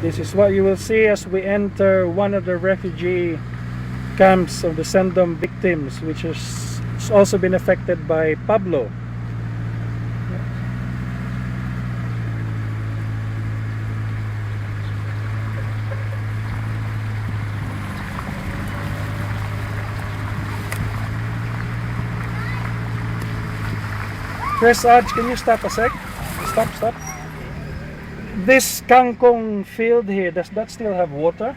This is what you will see as we enter one of the refugee camps of the Sendong victims, which has also been affected by Pablo. Chris, Aj, can you stop a sec? Stop. This kangkong field here, does that still have water?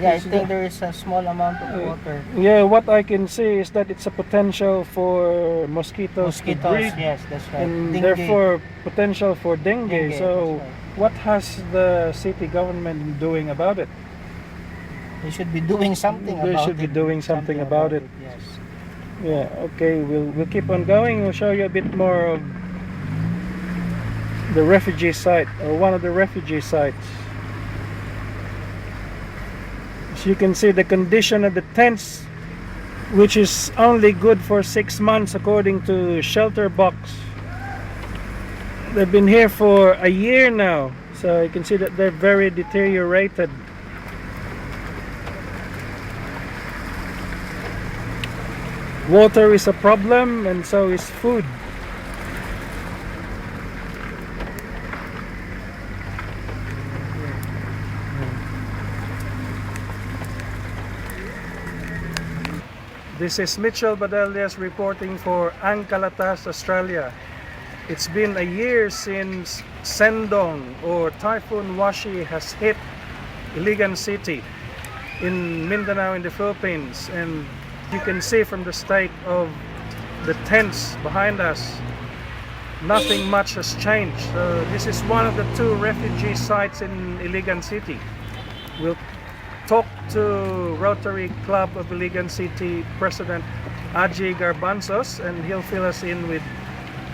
Yeah, I think there is a small amount of water. Yeah, what I can see is that it's a potential for mosquitoes to breed, Yes, that's right. and Dengue. therefore potential for dengue. Dengue, So, that's right. what has the city government doing about it? They should be doing something They about it. should be doing something about it. Yes. Yeah, okay, we'll keep on going. We'll show you a bit more of the refugee site, or one of the refugee sites. As you can see, the condition of the tents, which is only good for 6 months according to Shelter Box. They've been here for a year now, so you can see that they're very deteriorated. Water is a problem, and so is food. This is Mitchell Badelias reporting for Angkalatas, Australia. It's been a year since Sendong or Typhoon Washi has hit Iligan City in Mindanao in the Philippines, and you can see from the state of the tents behind us, nothing much has changed. So this is one of the two refugee sites in Iligan City. We'll talk to Rotary Club of Iligan City President Aji Garbanzos, and he'll fill us in with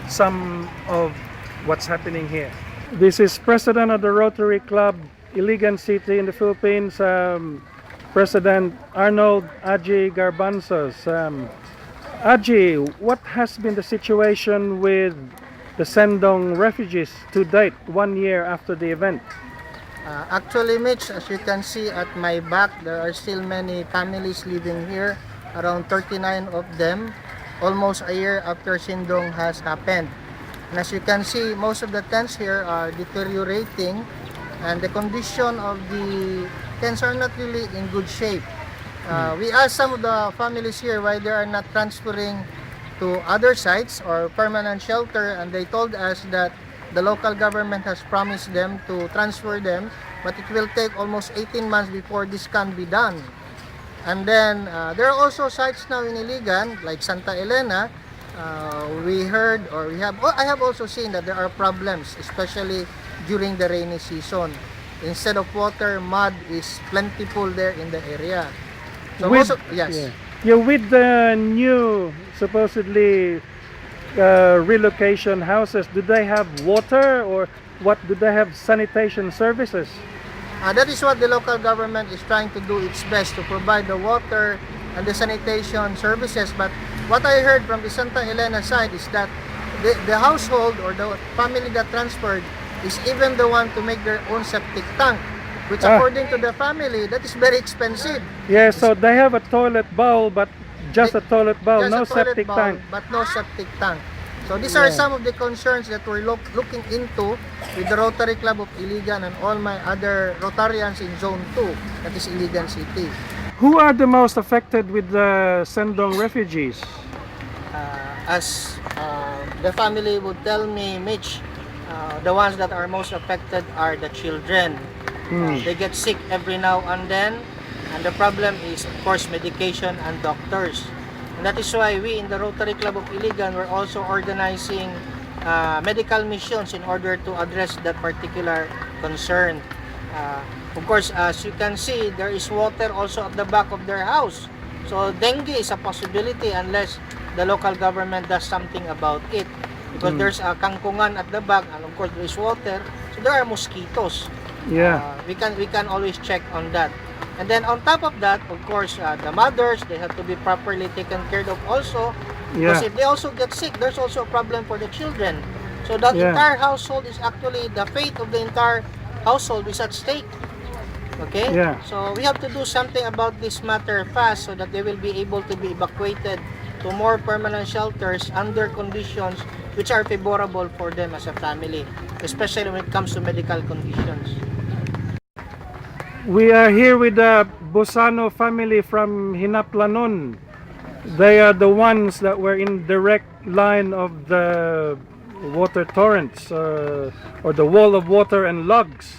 some of what's happening here. This is President of the Rotary Club Iligan City in the Philippines, President Arnold Aji Garbanzos. Aji, what has been the situation with the Sendong refugees to date, 1 year after the event? Actually, Mitch, as you can see at my back, there are still many families living here, around 39 of them, almost a year after Sendong has happened. And as you can see, most of the tents here are deteriorating, and the condition of the tents are not really in good shape. We asked some of the families here why they are not transferring to other sites or permanent shelter, and they told us that the local government has promised them to transfer them, but it will take almost 18 months before this can be done. And then there are also sites now in Iligan, like Santa Elena. We heard, or I have also seen that there are problems, especially during the rainy season. Instead of water, mud is plentiful there in the area. So yes. Yeah, with the new supposedly relocation houses, do they have water, or what, do they have sanitation services? That is what the local government is trying to do its best to provide the water and the sanitation services. But what I heard from the Santa Elena side is that the household or the family that transferred is even the one to make their own septic tank, which according to the family, that is very expensive. Yeah, so they have a toilet bowl, but just a toilet bowl, Just no a toilet septic bowl, tank. but no septic tank. So these are some of the concerns that we're looking into with the Rotary Club of Iligan and all my other Rotarians in Zone 2, that is Iligan City. Who are the most affected with the Sendong refugees? As the family would tell me, Mitch, the ones that are most affected are the children. They get sick every now and then, and the problem is, of course, medication and doctors. And that is why we in the Rotary Club of Iligan were also organizing medical missions in order to address that particular concern. Of course, as you can see, there is water also at the back of their house. So dengue is a possibility unless the local government does something about it. Because there's a kangkungan at the back, and of course there is water, so there are mosquitoes. Yeah. We can always check on that. And then on top of that, of course, the mothers, they have to be properly taken care of also. Because if they also get sick, there's also a problem for the children. So that entire household is actually the fate of the entire household is at stake. Okay? Yeah. So we have to do something about this matter fast so that they will be able to be evacuated to more permanent shelters under conditions which are favorable for them as a family, especially when it comes to medical conditions. We are here with the Bosano family from Hinaplanon. They are the ones that were in direct line of the water torrents or the wall of water and logs.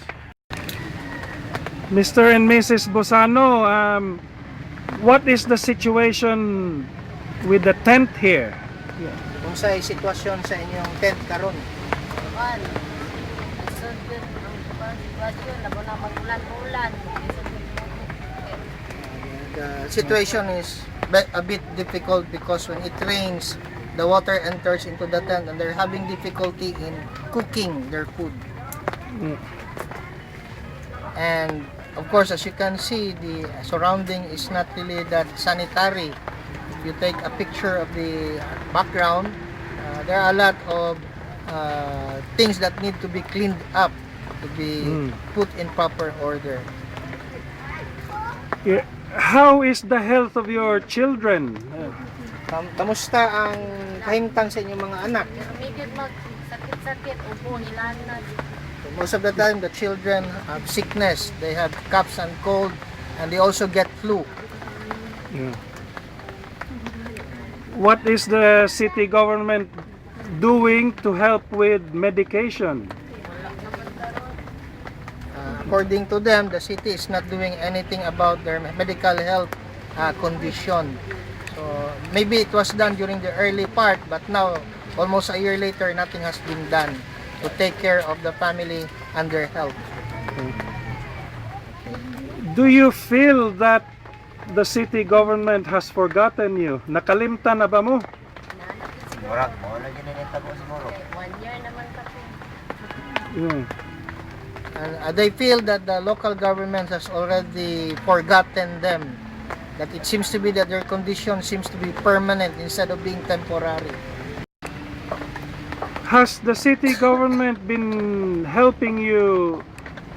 Mr. and Mrs. Bosano, what is the situation with the tent here? Kung sa sitwasyon sa inyong tent karon. Juan, isod yun ang sitwasyon, labo na mag-ulan-ulan. The situation is a bit difficult because when it rains, the water enters into the tent and they're having difficulty in cooking their food. Mm. And of course, as you can see, the surrounding is not really that sanitary. If you take a picture of the background, there are a lot of things that need to be cleaned up, to be put in proper order. Yeah. How is the health of your children? Kamusta ang kahimtang sa inyong mga anak? Medyo mag-sakit-sakit, upo, nilanad. Most of the time, the children have sickness. They have coughs and cold, and they also get flu. Yeah. What is the city government doing to help with medication? According to them, the city is not doing anything about their medical health condition. So maybe it was done during the early part, but now, almost a year later, nothing has been done to take care of the family and their health. Do you feel that the city government has forgotten you? Nakalimtan na ba mo? Siguro, siguro. 1 year naman kasi. Yeah. And they feel that the local government has already forgotten them. That it seems to be that their condition seems to be permanent instead of being temporary. Has the city government been helping you,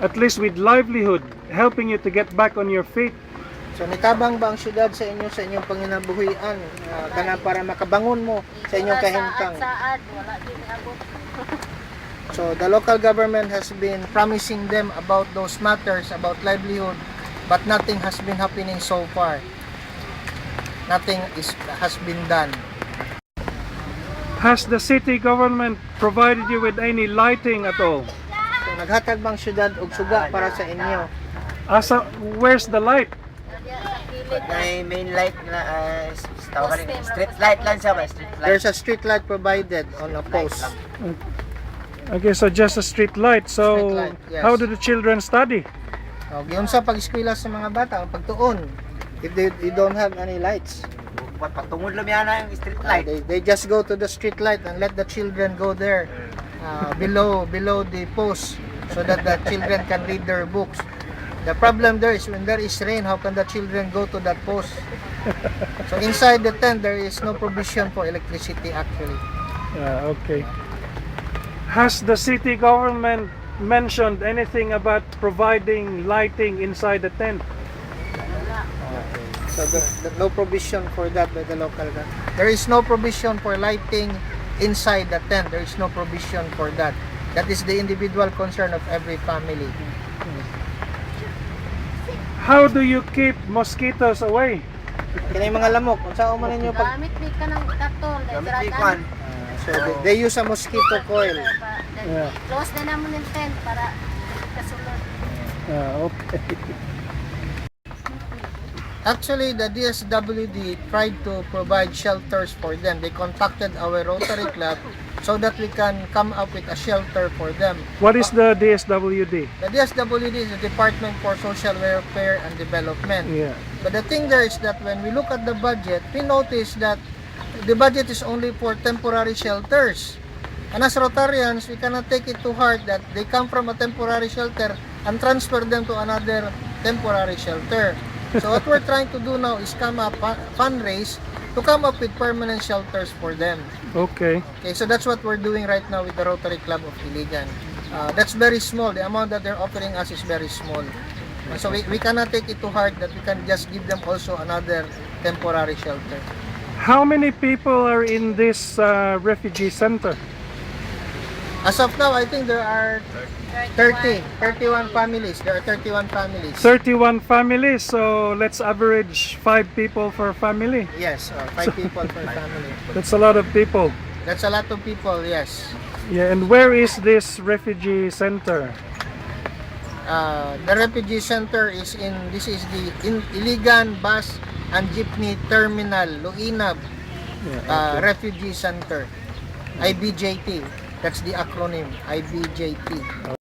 at least with livelihood, helping you to get back on your feet? So nitabang ba ang syudad sa inyong panginabuhian kana para makabangon mo sa inyong kahimtang? Saad, wala din abot. So the local government has been promising them about those matters, about livelihood, but nothing has been happening so far. Nothing has been done. Has the city government provided you with any lighting at all? So naghatag bang syudad og suga para sa inyo? Where's the light? Sa kilid. May main light na tawag ka street light lang siya ba? Street light. There's a street light provided on a post. Okay, so just a street light. So Street light, yes. how do the children study? Giunsa pag-eskwela sa mga bata, pagtuon, if they don't have any lights. Patungod lang yan yung street light. They just go to the street light and let the children go there below the post so that the children can read their books. The problem there is when there is rain, how can the children go to that post? So inside the tent, there is no provision for electricity actually. Okay. Has the city government mentioned anything about providing lighting inside the tent? So no provision for that by the local government. There is no provision for lighting inside the tent. There is no provision for that. That is the individual concern of every family. How do you keep mosquitoes away? Kini mga lamok, kung saan man ninyo pag Gamit di ka ng katol. Gamit di kwan. so they use a mosquito coil. Yeah. Close na naman yung tent para kasunod. Okay. Actually, the DSWD tried to provide shelters for them. They contacted our Rotary Club so that we can come up with a shelter for them. What is the DSWD? The DSWD is the Department for Social Welfare and Development. Yeah. But the thing there is that when we look at the budget, we notice that the budget is only for temporary shelters. And as Rotarians, we cannot take it to heart that they come from a temporary shelter and transfer them to another temporary shelter. So what we're trying to do now is come up, fundraise to come up with permanent shelters for them. Okay. Okay, so that's what we're doing right now with the Rotary Club of Iligan. That's very small. The amount that they're offering us is very small. So we cannot take it to heart that we can just give them also another temporary shelter. How many people are in this refugee center? As of now, I think there are 31 families. There are 31 families. 31 families, so let's average 5 people per family. Yes, 5 people per family. That's a lot of people. That's a lot of people, yes. Yeah, and where is this refugee center? The refugee center is this is the Iligan Bus and Jeepney Terminal, Luinab Refugee Center, IBJT. That's the acronym, IBJT.